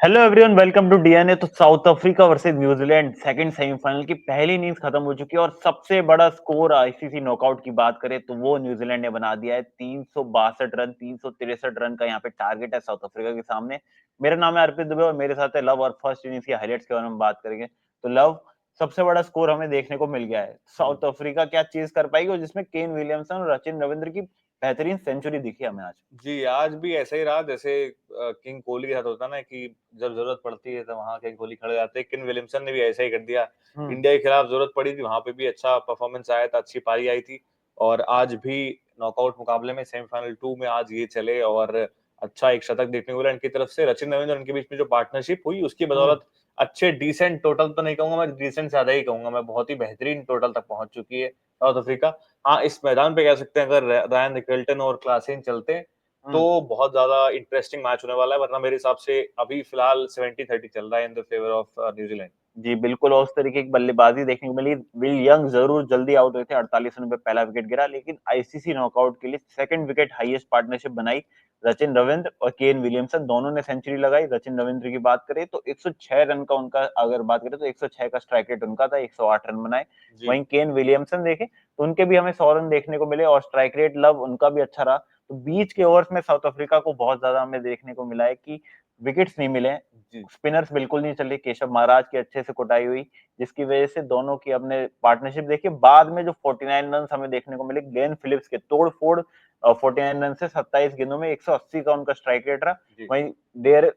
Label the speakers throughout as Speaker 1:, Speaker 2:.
Speaker 1: Hello everyone, welcome to DNA. तो south Africa versus New Zealand second semifinal की पहली innings खत्म हो चुकी है और सबसे बड़ा स्कोर आईसीसी नॉकआउट की बात करें तो वो न्यूजीलैंड ने बना दिया है। 362 रन, 363 रन का यहाँ पे टारगेट है साउथ अफ्रीका के सामने। मेरा नाम है अर्पित दुबे और मेरे साथ है लव और फर्स्ट इनिंग्स की हाइलाइट्स के बारे में बात करेंगे। तो लव, सबसे बड़ा स्कोर हमें देखने को मिल गया है। साउथ अफ्रीका क्या चेज कर पाएगी, और जिसमें केन विलियमसन और सचिन रविंद्र की बेहतरीन सेंचुरी दिखी हमें आज।
Speaker 2: जी, आज भी ऐसा ही रहा जैसे किंग कोहली के साथ होता है ना कि जब ज़रूरत पड़ती है तो वहाँ किंग कोहली खड़े हो जाते हैं। किंग विलियमसन ने भी ऐसा ही कर दिया।
Speaker 1: हम्म।
Speaker 2: इंडिया के खिलाफ ज़रूरत पड़ी थी, वहाँ पे भी अच्छा परफॉर्मेंस आया था, अच्छी पारी आई थी और आज भी नॉकआउट मुकाबले में सेमीफाइनल 2 में आज ये चले और अच्छा एक शतक देखने को मिला इनकी तरफ से। सचिन रविंद्र इनके बीच में जो पार्टनरशिप हुई उसकी
Speaker 1: हम्म।
Speaker 2: बदौलत अच्छे डिसेंट टोटल तो नहीं कहूँगा मैं, डिसेंट से ज़्यादा ही कहूँगा मैं, बहुत ही बेहतरीन टोटल तक पहुँच चुकी है साउथ अफ्रीका। हाँ, इस मैदान पे कह सकते हैं अगर रायन रिकल्टन और क्लासेन चलते तो
Speaker 1: हम्म।
Speaker 2: बहुत ज़्यादा इंटरेस्टिंग मैच होने वाला है, वरना मेरे हिसाब से अभी फिलहाल 70-30 चल रहा है in the favour of New Zealand.
Speaker 1: जी बिल्कुल, और उस तरीके की बल्लेबाजी देखने को मिली। विल यंग जरूर जल्दी आउट हुए थे, 48 रन पे पहला विकेट गिरा, लेकिन आईसीसी नॉकआउट के लिए सेकंड विकेट हाईएस्ट पार्टनरशिप बनाई सचिन रविंद्र और केन विलियमसन, दोनों ने सेंचुरी लगाई। सचिन रविंद्र की बात करें तो 106 रन का उनका, अगर बात करें तो 106 का स्ट्राइक रेट उनका था, 108 रन बनाए।
Speaker 2: जी।
Speaker 1: वहीं केन विलियमसन देखे तो उनके भी हमें 100 रन देखने को मिले और स्ट्राइक रेट लव उनका भी अच्छा रहा। तो बीच के ओवर्स में साउथ अफ्रीका को बहुत ज्यादा हमें देखने को मिला है कि विकेट्स नहीं मिले,
Speaker 2: जी।
Speaker 1: स्पिनर्स बिल्कुल नहीं चले। केशव महाराज की अच्छे से कुटाई हुई, जिसकी वजह से दोनों की हमने पार्टनरशिप देखी। बाद में जो 49 रन हमें देखने को मिले ग्लेन फिलिप्स के, तोड़ फोड़ 49 रन से 27 गेंदों में 180 का उनका स्ट्राइक रेट रहा।
Speaker 2: जी।
Speaker 1: वहीं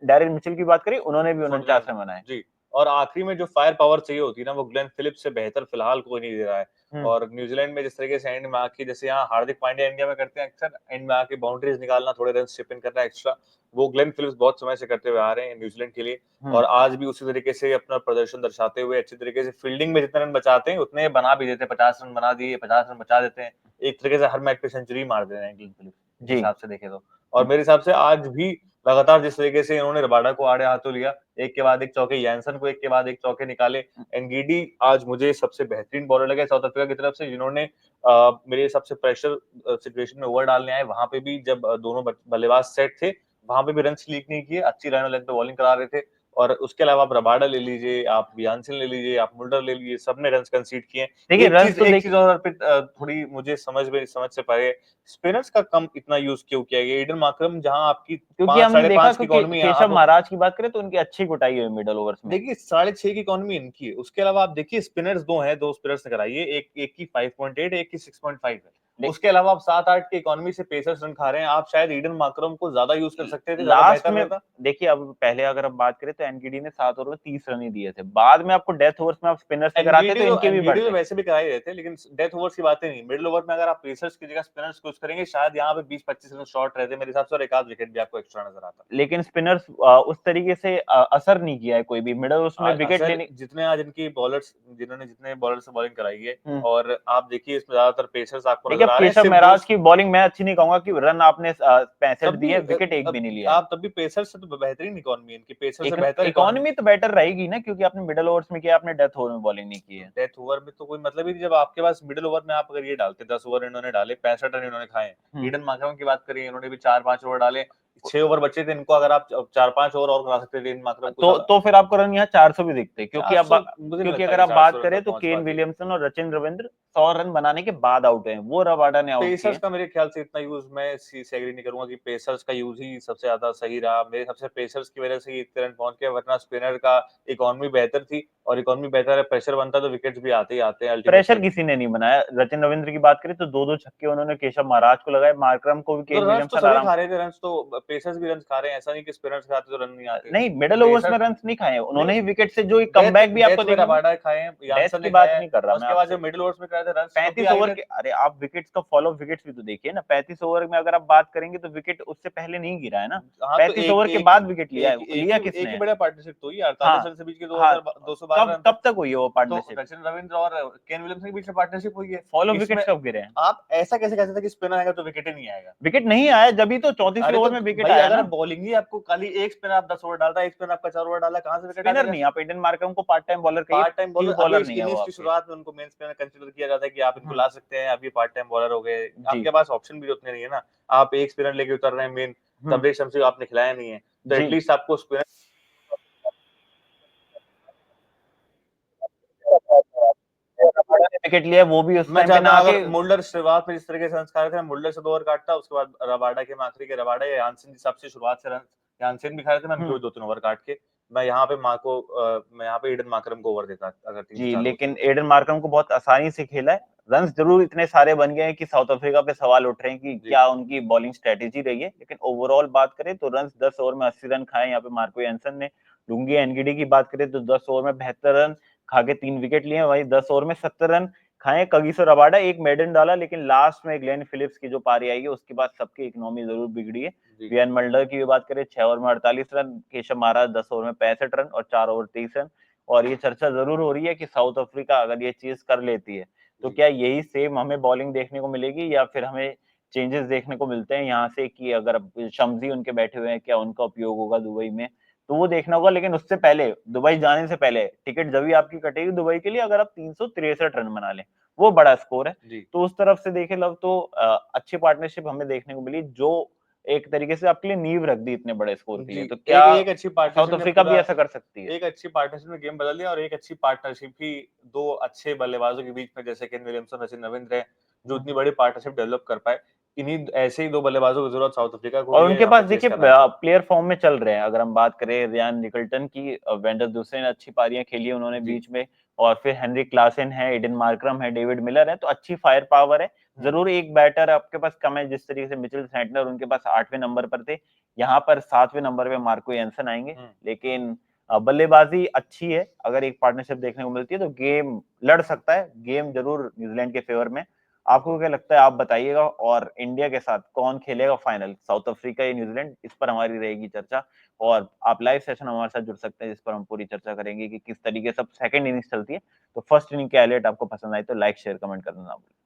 Speaker 1: डेरिन मिचेल की बात करें, उन्होंने भी 49
Speaker 2: 49
Speaker 1: रन बनाए।
Speaker 2: जी। और आखिरी में जो फायर पावर चाहिए होती है ना, वो ग्लेन फिलिप्स से बेहतर फिलहाल कोई नहीं दे रहा है।
Speaker 1: हम्म।
Speaker 2: और न्यूजीलैंड में जिस तरीके से एंड में आके, जैसे यहाँ हार्दिक पांड्या इंडिया में करते हैं अक्सर, एंड में आके बाउंड्रीज निकालना, थोड़े रन चिप इन करना एक्स्ट्रा, वो ग्लेन फिलिप्स बहुत समय से करते हुए आ रहे हैं न्यूजीलैंड के लिए।
Speaker 1: हम्म।
Speaker 2: और आज भी उसी तरीके से अपना प्रदर्शन दर्शाते हुए अच्छी तरीके से फील्डिंग में जितने रन बचाते हैं उतने बना भी देते हैं। 50 रन बना दिए, 50 रन बचा देते हैं। एक तरीके से हर मैच पे सेंचुरी मार दे रहे हैं ग्लेन फिलिप्स, इस
Speaker 1: जी।
Speaker 2: हिसाब से देखें तो। और मेरे हिसाब से आज भी लगातार जिस तरीके से इन्होंने रबाडा को आड़े हाथों लिया, एक के बाद एक चौके, यैनसन को एक के बाद एक चौके निकाले। एनगीडी आज मुझे सबसे बेहतरीन बॉलर लगे साउथ अफ्रीका की तरफ से, जिन्होंने मेरे हिसाब से प्रेशर सिचुएशन में ओवर डालने आए, वहां पे भी जब दोनों बल्लेबाज सेट थे, वहां पे भी रन लीक नहीं किए, अच्छी रन लेंथ पे बॉलिंग करा रहे थे। और उसके अलावा आप रबाडा ले लीजिए, आप बियानसिन ले लीजिए, आप मुल्डर ले लीजिए, सबने रन कंसीड किए।
Speaker 1: देखिए रन तो
Speaker 2: एक चीज
Speaker 1: देखिए,
Speaker 2: और अर्पित, थोड़ी मुझे समझ से परे, स्पिनर्स का कम इतना यूज क्यों किया गया? ईडन मार्करम जहां आपकी
Speaker 1: क्योंकि
Speaker 2: पांच
Speaker 1: हमने
Speaker 2: साढ़े
Speaker 1: देखा
Speaker 2: पांच की
Speaker 1: क्योंकि
Speaker 2: इकोनॉमी है,
Speaker 1: केशव
Speaker 2: अब
Speaker 1: महाराज की बात करें तो उनकी अच्छी कुटाई हुई मिडल ओवर्स में।
Speaker 2: देखिए 6.5 की इकोनॉमी इनकी है। उसके अलावा आप देखिए स्पिनर्स दो हैं, दो स्पिनर्स ने कराई है, एक की 5.8, एक की 6.5 है। उसके अलावा आप 7-8 की इकोनॉमी से पेसर्स रन खा रहे हैं। आप शायद ईडन मार्करम को ज्यादा यूज कर सकते थे, ज्यादा
Speaker 1: लास्ट
Speaker 2: बेहतर
Speaker 1: में
Speaker 2: रहता।
Speaker 1: देखिए, अब पहले अगर आप बात करें तो एनगीडी ने 7 ओवर में 30 रन ही दिए थे। बाद में आपको डेथ ओवर्स में आप स्पिनर से कराते तो इनके भी
Speaker 2: एनगीडी तो
Speaker 1: बढ़ते।
Speaker 2: वैसे भी करा ही रहे थे, लेकिन डेथ ओवर्स की बातें नहीं। मिडिल ओवर में अगर आप पेसर्स की जगह स्पिनर्स यूज करेंगे, शायद यहाँ पे 20-25 रन शॉर्ट रहते मेरे हिसाब से, और एक आध विकेट भी आपको एक्स्ट्रा नजर आता।
Speaker 1: लेकिन स्पिनर्स उस तरीके से असर नहीं किया है कोई भी मिडल उसमें विकेट
Speaker 2: असर
Speaker 1: लेने।
Speaker 2: जितने आज इनकी बॉलर्स, जिन्होंने जितने बॉलर से बॉलिंग कराई है,
Speaker 1: हम्म।
Speaker 2: और आप देखिए इसमें ज्यादातर पेसर्स आपको
Speaker 1: देखिए,
Speaker 2: नजर
Speaker 1: अब
Speaker 2: आ रहे हैं,
Speaker 1: केशव
Speaker 2: सिर्फ दो।
Speaker 1: महराज की बॉलिंग मैं अच्छी नहीं कहूंगा कि रन आपने 65
Speaker 2: तब भी
Speaker 1: दिए, विकेट एक भी नहीं लिया है।
Speaker 2: आप तब भी पेसर से तो बेहतरीन इकोनॉमी है इनकी, पेसर से
Speaker 1: एक
Speaker 2: बेहतर इकोनॉमी।
Speaker 1: इकोनॉमी तो बेटर रहेगी ना, क्योंकि आपने मिडल ओवर्स में किया, आपने डेथ ओवर में बॉलिंग नहीं की है।
Speaker 2: डेथ ओवर में तो कोई मतलब ही नहीं, जब आपके पास मिडिल ओवर में आप अगर ये डालते, 10 ओवर इन्होंने डाले, 65 रन इन्होंने खाए।
Speaker 1: हम्म।
Speaker 2: ईडन मार्करम की बात करिए, इन्होंने भी 4-5 ओवर डाले, 6 ओवर बचे थे इनको, अगर आप 4-5 ओवर और करा सकते थे ईडन मार्करम को ज्यादा।
Speaker 1: तो फिर आपको रन यहाँ 400 भी दिखते, क्योंकि अब
Speaker 2: 400 मुझे नहीं
Speaker 1: क्योंकि
Speaker 2: लगता
Speaker 1: अगर
Speaker 2: कि
Speaker 1: आप
Speaker 2: 400
Speaker 1: बात
Speaker 2: रन
Speaker 1: करें
Speaker 2: तक
Speaker 1: तो
Speaker 2: पहुंच
Speaker 1: केन
Speaker 2: पाती।
Speaker 1: विलियमसन और सचिन रविंद्र 100 रन बनाने के बाद आउट हैं, वो रबाडा ने आउट
Speaker 2: पेसर्स
Speaker 1: किए।
Speaker 2: का मेरे ख्याल से इतना यूज मैं से एग्री नहीं करूंगा कि पेसर्स का यूज ही सबसे ज्यादा सही रहा। मेरे सबसे पेसर्स की वजह से ही इतने रन पहुंच गया, वरना स्पिनर का इकोनॉमी बेहतर थी, और इकोनॉमी बेहतर है, प्रेशर बनता तो विकेट्स भी आते ही आते हैं
Speaker 1: प्रेशर
Speaker 2: अल्टीमेटली।
Speaker 1: किसी ने नहीं बनाया। सचिन रविंद्र की बात करें तो दो दो छक्के उन्होंने केशव महाराज को लगाए, मार्करम को भी
Speaker 2: तो
Speaker 1: केन
Speaker 2: रन्स तो
Speaker 1: विलियमसन
Speaker 2: सभी
Speaker 1: आराम।
Speaker 2: खा रहे थे, रन्स तो पेसर्स भी रन्स खा रहे हैं, ऐसा नहीं कि स्पिनर्स खाते तो रन नहीं आते।
Speaker 1: नहीं, मिडल ओवर्स में
Speaker 2: पेसर्स
Speaker 1: रन नहीं खाए उन्होंने
Speaker 2: नहीं,
Speaker 1: ही, विकेट से जो एक
Speaker 2: डेथ
Speaker 1: कमबैक भी आपको
Speaker 2: डेथ में
Speaker 1: देखने को।
Speaker 2: रबाडा खाए हैं,
Speaker 1: डेथ
Speaker 2: यानसन
Speaker 1: की
Speaker 2: ने
Speaker 1: बात
Speaker 2: खाया है,
Speaker 1: नहीं कर रहा
Speaker 2: और
Speaker 1: मैं
Speaker 2: उसके बाद
Speaker 1: आपसे।
Speaker 2: जो मिडिल ओवर्स में कराए थे रन्स तब भी
Speaker 1: 35
Speaker 2: आ ही
Speaker 1: ओवर
Speaker 2: रहे
Speaker 1: के,
Speaker 2: थे।
Speaker 1: अरे आप विकेट्स का फॉलो विकेट्स भी तो देखिए ना। 35 ओवर में अगर आप बात करेंगे तो विकेट उससे पहले नहीं गिरा है ना।
Speaker 2: हाँ, तो
Speaker 1: 35 ओवर के बाद विकेट लिया है, लिया
Speaker 2: एक ही
Speaker 1: किसने?
Speaker 2: बढ़िया पार्टनरशिप तो हुई, 48
Speaker 1: हाँ।
Speaker 2: रन से बीच के
Speaker 1: हाँ।
Speaker 2: 212
Speaker 1: कब
Speaker 2: रन थे।
Speaker 1: कब तक हुई है वो
Speaker 2: तो
Speaker 1: पार्टनरशिप?
Speaker 2: सचिन रविंद्र और केन विलियमसन के बीच में पार्टनरशिप हुई है।
Speaker 1: फॉलो
Speaker 2: इसमें
Speaker 1: विकेट्स कब गिरे हैं?
Speaker 2: आप ऐसा कैसे कह सकते हैं कि स्पिनर आएगा तो विकेट ही नहीं आएगा?
Speaker 1: विकेट नहीं आया, जब भी तो 34वें
Speaker 2: अरे तो
Speaker 1: ओवर में विकेट
Speaker 2: भाई,
Speaker 1: आया
Speaker 2: अगर
Speaker 1: ना।
Speaker 2: बॉलिंग ही आपको खाली एक स्पिनर आप 10 ओवर डालता है, एक स्पिनर आपका 4 ओवर डाला, कहाँ से विकेट आ
Speaker 1: स्पिनर
Speaker 2: जाएगा?
Speaker 1: नहीं, आप एडन मार्करम को पार्ट टाइम बॉलर कहिए,
Speaker 2: पार्ट टाइम
Speaker 1: क्यू
Speaker 2: बॉलर अभी
Speaker 1: बॉलर नहीं है वो
Speaker 2: इनिंग्स की
Speaker 1: आपके।
Speaker 2: शुरुआत में उनको मेन स्पिनर कंसीडर किया जाता है कि आप इनको
Speaker 1: हम्म।
Speaker 2: ला सकते हैं, अभी पार्ट टाइम बॉलर हो गए।
Speaker 1: जी।
Speaker 2: आपके पास ऑप्शन भी उतने नहीं है ना। आप एक स्पिनर लेके उतर रहे हैं मेन,
Speaker 1: हम्म।
Speaker 2: तबरेज शमसी को आपने खिलाया नहीं है, तो
Speaker 1: जी।
Speaker 2: एटलीस्ट आपको स्पिनर
Speaker 1: रबाडा ने विकेट लिया, वो भी उस
Speaker 2: मैं
Speaker 1: टाइम पे
Speaker 2: चाहता
Speaker 1: ना
Speaker 2: हूँ
Speaker 1: आके
Speaker 2: अगर मुल्डर शुरुआत में जिस तरीके से रन्स खा रहे थे, मुल्डर से 2 ओवर काटता, उसके बाद रबाडा के आखिरी के रबाडा या यानसेन जिस हिसाब से शुरुआत से रन यानसेन भी खा रहे थे, मैं उनके 2-3 ओवर काट के मैं यहाँ पे ईडन मार्करम को ओवर देता अगर 3 से
Speaker 1: जी,
Speaker 2: 4 होते
Speaker 1: लेकिन
Speaker 2: तो।
Speaker 1: एडन मार्करम को बहुत आसानी से खेला है। रन्स ज़रूर इतने सारे बन गए हैं कि साउथ अफ्रीका पे सवाल उठ रहे हैं कि
Speaker 2: जी,
Speaker 1: क्या उनकी बॉलिंग स्ट्रैटेजी रही है। लेकिन ओवरऑल बात करें तो रन्स 10 ओवर में 80 रन खाए यहाँ पे मार्को एंसन ने। लुंगी एनगिडी की बात करें तो 10 ओवर में 72 रन खा के 3 विकेट लिए। वहीं 10 ओवर में 70 रन खाए कगिसो रबाडा, एक मेडन डाला, लेकिन लास्ट में ग्लेन फिलिप्स की जो पारी आई है उसके बाद सबकी इकोनॉमी ज़रूर बिगड़ी है।
Speaker 2: जी,
Speaker 1: वियन मल्डर की भी बात करें 6 ओवर में 48 रन, केशव महाराज 10 ओवर में 65 रन और 4 ओवर 23 रन। और ये चर्चा ज़रूर हो रही है कि साउथ अफ्रीका अगर ये चीज़ कर लेती है, तो
Speaker 2: जी,
Speaker 1: क्या यही सेम हमें बॉलिंग देखने को मिलेगी या फिर हमें चेंजेस देखने को मिलते हैं यहाँ से कि अगर अब शम्सी उनके बैठे हुए हैं, क्या उनका उपयोग होगा दुबई में? तो वो देखना होगा, लेकिन उससे पहले, दुबई जाने से पहले टिकट जभी आपकी कटेगी दुबई के लिए अगर आप 363 रन बना लें, वो बड़ा स्कोर है।
Speaker 2: जी।
Speaker 1: तो उस तरफ से देखें लव तो अच्छी पार्टनरशिप हमें देखने को मिली, जो एक तरीके से आपके लिए नींव रख दी इतने बड़े स्कोर के
Speaker 2: जी,
Speaker 1: लिए। तो
Speaker 2: एक
Speaker 1: क्या
Speaker 2: एक अच्छी
Speaker 1: साउथ
Speaker 2: पार्टनरशिप ने
Speaker 1: अफ्रीका
Speaker 2: पूरा
Speaker 1: भी ऐसा कर सकती है?
Speaker 2: एक अच्छी पार्टनरशिप ने गेम बदल दिया और एक अच्छी पार्टनरशिप ही 2 अच्छे बल्लेबाजों के बीच में जैसे केन विलियमसन, सचिन रविंद्र हैं, जो
Speaker 1: हुँ।
Speaker 2: इतनी बड़ी पार्टनरशिप डेवलप कर पाए। इन्हीं ऐसे ही 2 बल्लेबाजों की ज़रूरत साउथ अफ्रीका को भी
Speaker 1: और
Speaker 2: है
Speaker 1: उनके
Speaker 2: यहाँ पे
Speaker 1: पास
Speaker 2: चेस
Speaker 1: देखिए
Speaker 2: करना तो।
Speaker 1: प्लेयर फॉर्म में चल रहे हैं। अगर हम बात करें रियान निकल्टन की, वेंडर दूसरे ने अच्छी पारियाँ खेली उन्होंने
Speaker 2: जी।
Speaker 1: बीच में, और फिर हेनरिक क्लासन है, एडन मार्करम है, डेविड मिलर है, तो अच्छी फायर पावर है।
Speaker 2: हुँ,
Speaker 1: ज़रूर एक बैटर आपके पास कम है, जिस तरीके से मिचेल सैंटनर उनके पास 8वें नंबर पर थे, यहाँ पर 7वें नंबर पे मार्को एंसन आएँगे।
Speaker 2: हुँ।
Speaker 1: लेकिन बल्लेबाज़ी अच्छी है, अगर एक पार्टनरशिप देखने को मिलती है तो गेम लड़ सकता है, गेम ज़रूर न्यूज़ीलैंड के फ़ेवर में। आपको
Speaker 2: जी।
Speaker 1: क्या लगता है, आप बताइएगा, और इंडिया के साथ कौन खेलेगा फाइनल, साउथ अफ्रीका या न्यूजीलैंड, इस पर हमारी रहेगी चर्चा। और आप लाइव सेशन हमारे साथ जुड़ सकते हैं जिस पर हम पूरी चर्चा करेंगे कि किस तरीके से अब सेकंड इनिंग्स चलती है। तो फर्स्ट इनिंग के हाइलाइट आपको पसंद आई तो लाइक शेयर कमेंट करना ना भूलें।